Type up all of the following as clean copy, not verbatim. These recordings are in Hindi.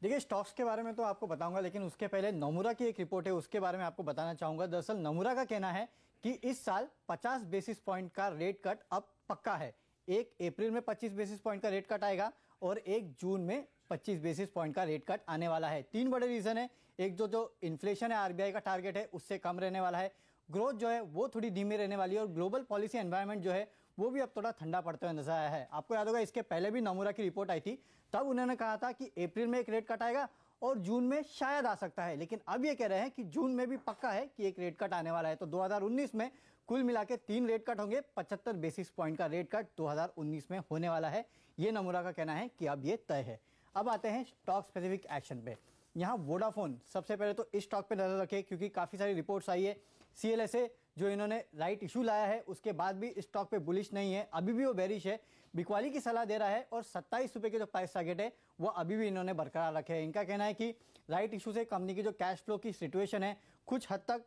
देखिए, स्टॉक्स के बारे में तो आपको बताऊंगा, लेकिन उसके पहले नोमुरा की एक रिपोर्ट है, उसके बारे में आपको बताना चाहूंगा। दरअसल नोमुरा का कहना है कि इस साल 50 बेसिस पॉइंट का रेट कट अब पक्का है। 1 अप्रैल में 25 बेसिस पॉइंट का रेट कट आएगा और 1 जून में 25 बेसिस पॉइंट का रेट कट आने वाला है। 3 बड़े रीजन है। एक जो इन्फ्लेशन है, आरबीआई का टारगेट है उससे कम रहने वाला है। ग्रोथ जो है वो थोड़ी धीमी रहने वाली है और ग्लोबल पॉलिसी एनवायरनमेंट जो है वो भी अब थोड़ा ठंडा पड़ते हुए नजर आया है। आपको याद होगा, इसके पहले भी नोमुरा की रिपोर्ट आई थी, तब उन्होंने कहा था कि अप्रैल में एक रेट कट आएगा और जून में शायद आ सकता है, लेकिन अब ये कह रहे हैं कि जून में भी पक्का है कि एक रेट कट आने वाला है। तो 2019 में कुल मिला के 3 रेट कट होंगे। 75 बेसिस पॉइंट का रेट कट 2019 में होने वाला है। ये नोमुरा का कहना है कि अब ये तय है। अब आते हैं स्टॉक स्पेसिफिक एक्शन पे। यहाँ वोडाफोन, सबसे पहले तो इस स्टॉक पे नजर रखें क्योंकि काफी सारी रिपोर्ट्स आई है। सीएलएसए जो इन्होंने राइट इशू लाया है उसके बाद भी स्टॉक पे बुलिश नहीं है, अभी भी वो बेरिश है, बिकवाली की सलाह दे रहा है और 27 रुपए के जो प्राइस टारगेट है वो अभी भी इन्होंने बरकरार रखे हैं। इनका कहना है कि राइट इशू से कंपनी की जो कैश फ्लो की सिचुएशन है कुछ हद तक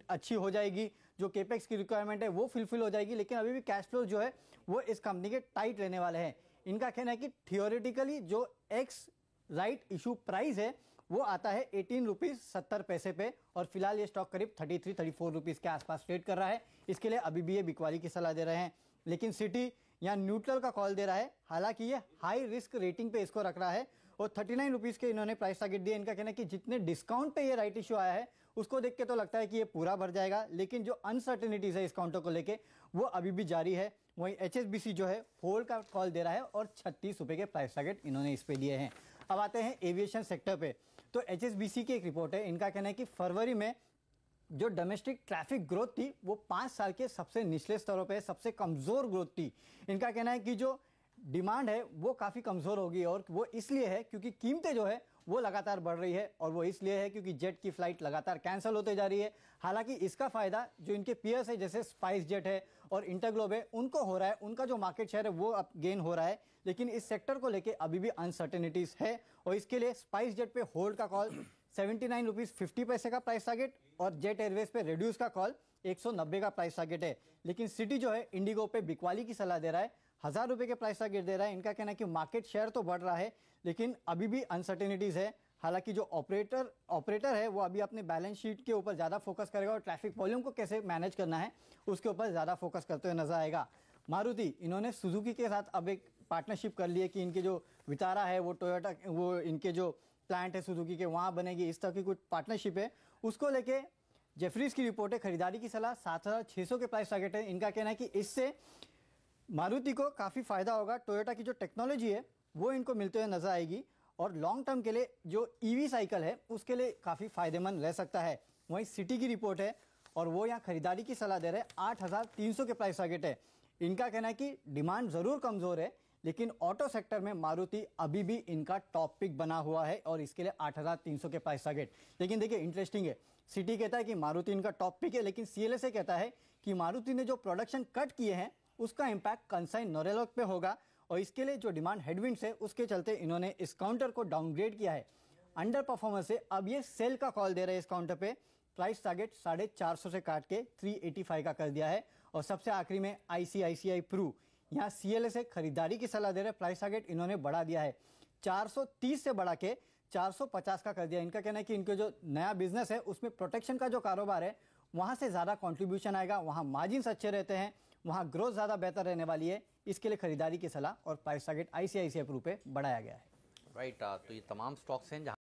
अच्छी हो जाएगी, जो केपेक्स की रिक्वायरमेंट है वो फुलफिल हो जाएगी, लेकिन अभी भी कैश फ्लो जो है वो इस कंपनी के टाइट रहने वाले हैं। इनका कहना है कि थियोरेटिकली जो एक्स राइट इशू प्राइस है वो आता है 18 रुपीज 70 पैसे पे और फिलहाल ये स्टॉक करीब 33-34 रुपीज के आसपास ट्रेड कर रहा है। इसके लिए अभी भी ये बिकवाली की सलाह दे रहे हैं, लेकिन सिटी यहाँ न्यूट्रल का कॉल दे रहा है। हालांकि ये हाई रिस्क रेटिंग पे इसको रख रहा है और 39 रुपीज के इन्होंने प्राइस टारगेट दिया। इनका कहना है कि जितने डिस्काउंट पे ये राइट इशू आया है उसको देख के तो लगता है कि ये पूरा भर जाएगा, लेकिन जो अनसर्टेनिटीज है इस काउंटर को लेके वो अभी भी जारी है। वहीं एचएसबीसी जो है होल्ड का कॉल दे रहा है और 36 रुपए के प्राइस टारगेट इन्होंने इस पे दिए हैं। अब आते हैं एविएशन सेक्टर पे। तो एचएसबीसी की एक रिपोर्ट है, इनका कहना है कि फरवरी में जो डोमेस्टिक ट्रैफिक ग्रोथ थी वो 5 साल के सबसे निचले स्तरों पे सबसे कमजोर ग्रोथ थी। इनका कहना है कि जो डिमांड है वो काफी कमजोर होगी और वो इसलिए है क्योंकि कीमतें जो है वो लगातार बढ़ रही है और वो इसलिए है क्योंकि जेट की फ्लाइट लगातार कैंसिल होते जा रही है। हालांकि इसका फायदा जो इनके पीयर्स है जैसे स्पाइस जेट है और इंटरग्लोब है उनको हो रहा है, उनका जो मार्केट शेयर है वो अब गेन हो रहा है, लेकिन इस सेक्टर को लेके अभी भी अनसर्टेनिटीज है और इसके लिए स्पाइस जेट पे होल्ड का कॉल 79 रुपीज 50 पैसे का प्राइस टारगेट और जेट एयरवेज पे रिड्यूस का कॉल 190 का प्राइस टारगेट है। लेकिन सिटी जो है इंडिगो पे बिकवाली की सलाह दे रहा है, 1000 रुपए के प्राइस टारगेट दे रहा है। इनका कहना है कि मार्केट शेयर तो बढ़ रहा है लेकिन अभी भी अनसर्टेनिटीज है। हालांकि जो ऑपरेटर है वो अभी अपने बैलेंस शीट के ऊपर ज्यादा फोकस करेगा और ट्रैफिक वॉल्यूम को कैसे मैनेज करना है उसके ऊपर ज्यादा फोकस करते हुए नजर आएगा। मारुति, इन्होंने सुजुकी के साथ अब एक पार्टनरशिप कर ली है कि इनके जो वितारा है वो टोयोटा, वो इनके जो प्लांट है सुजुकी के वहां बनेगी, इस तरह की कुछ पार्टनरशिप है। उसको लेके जेफरीज की रिपोर्ट है, खरीदारी की सलाह 7600 के प्राइस टारगेट है। इनका कहना है कि इससे मारुति को काफी फायदा होगा, टोयोटा की जो टेक्नोलॉजी है वो इनको मिलते हुए नजर आएगी और लॉन्ग टर्म के लिए जो ईवी साइकिल है उसके लिए काफी फायदेमंद रह सकता है। वहीं सिटी की रिपोर्ट है और वो यहाँ खरीदारी की सलाह दे रहे हैं, 8300 के प्राइस टारगेट है। इनका कहना है कि डिमांड जरूर कमजोर है लेकिन ऑटो सेक्टर में मारुति अभी भी इनका टॉप पिक बना हुआ है और इसके लिए 8300 के प्राइस टारगेट। लेकिन देखिए इंटरेस्टिंग है, सिटी कहता है कि मारुति इनका टॉप पिक है, लेकिन सीएलएसए कहता है कि मारुति ने जो प्रोडक्शन कट किए हैं उसका इंपैक्ट कंसाइन नोरेलॉक पे होगा और इसके लिए जो डिमांड हेडविंड्स है उसके चलते इन्होंने इस काउंटर को डाउनग्रेड किया है। अंडर परफॉर्मेंस से अब ये सेल का कॉल दे रहे हैं इस काउंटर पे। प्राइस टारगेट 450 से काट के 385 का कर दिया है। और सबसे आखिरी में आईसीआईसीआई प्रू, यहाँ सीएलएसए खरीदारी की सलाह दे रहे हैं, प्राइस टारगेट इन्होंने बढ़ा दिया है, 430 से बढ़ा के 450 का कर दिया। इनका कहना है कि इनके जो नया बिजनेस है उसमें प्रोटेक्शन का जो कारोबार है वहां से ज्यादा कंट्रीब्यूशन आएगा, वहां मार्जिन्स अच्छे रहते हैं, वहां ग्रोथ ज्यादा बेहतर रहने वाली है। इसके लिए खरीदारी की सलाह और प्राइस टारगेट आईसीआईसीआई प्रू पे बढ़ाया गया है। राइट, तो ये तमाम स्टॉक्स हैं जहां